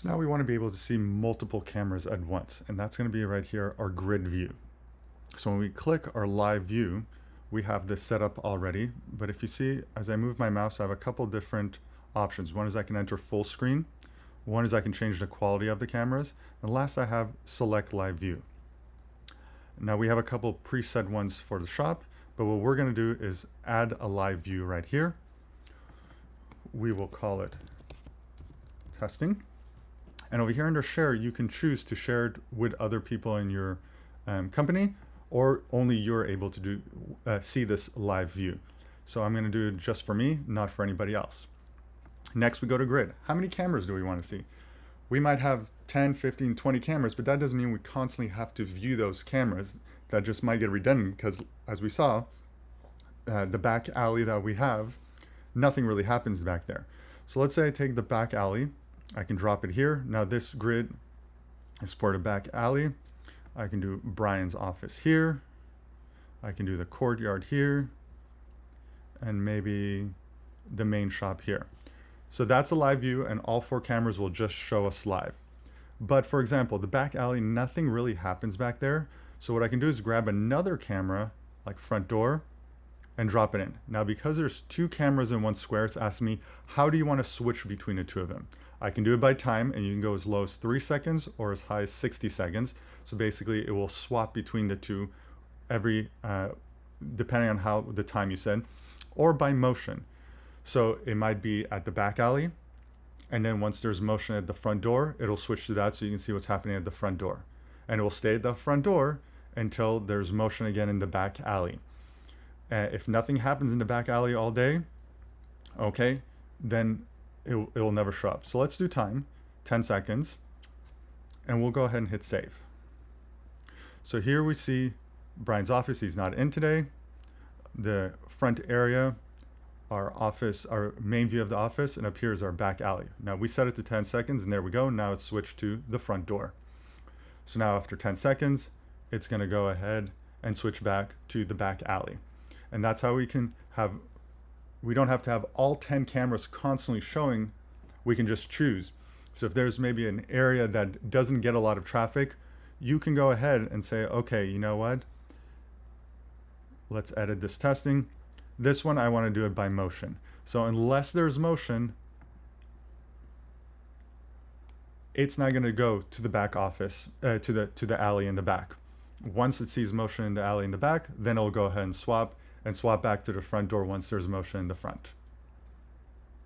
So now we want to be able to see multiple cameras at once, and that's going to be right here, our grid view. So when we click our live view, we have this set up already, but if you see, as I move my mouse, I have a couple different options. One is I can enter full screen, one is I can change the quality of the cameras, and last I have select live view. Now we have a couple preset ones for the shop, but what we're going to do is add a live view right here. We will call it testing. And over here under share, you can choose to share it with other people in your company, or only you're able to do see this live view. So I'm going to do it just for me, not for anybody else. Next, we go to grid. How many cameras do we want to see? We might have 10, 15, 20 cameras, but that doesn't mean we constantly have to view those cameras. That just might get redundant because, as we saw, the back alley that we have, nothing really happens back there. So let's say I take the back alley. I can drop it here. Now this grid is for the back alley. I can do Brian's office here. I can do the courtyard here, and maybe the main shop here. So that's a live view, and all 4 cameras will just show us live. But for example, the back alley, nothing really happens back there. So what I can do is grab another camera, like front door, and drop it in. Now, because there's 2 cameras in one square, it's asking me, how do you want to switch between the 2 of them? I can do it by time, and you can go as low as 3 seconds or as high as 60 seconds. So basically it will swap between the 2 every, depending on how the time you said, or by motion. So it might be at the back alley, and then once there's motion at the front door, it'll switch to that so you can see what's happening at the front door. And it will stay at the front door until there's motion again in the back alley. If nothing happens in the back alley all day, okay, then it will never show up. So let's do time, 10 seconds, and we'll go ahead and hit save. So here we see Brian's office. He's not in today. The front area, our office, our main view of the office, and up here is our back alley. Now we set it to 10 seconds, and there we go. Now it's switched to the front door. So now after 10 seconds, it's going to go ahead and switch back to the back alley. And that's how we can have, we don't have to have all 10 cameras constantly showing. We can just choose. So if there's maybe an area that doesn't get a lot of traffic, you can go ahead and say, okay, you know what? Let's edit this testing. This one, I want to do it by motion. So unless there's motion, it's not going to go to the back office, to the alley in the back. Once it sees motion in the alley in the back, then it'll go ahead and swap back to the front door once there's motion in the front.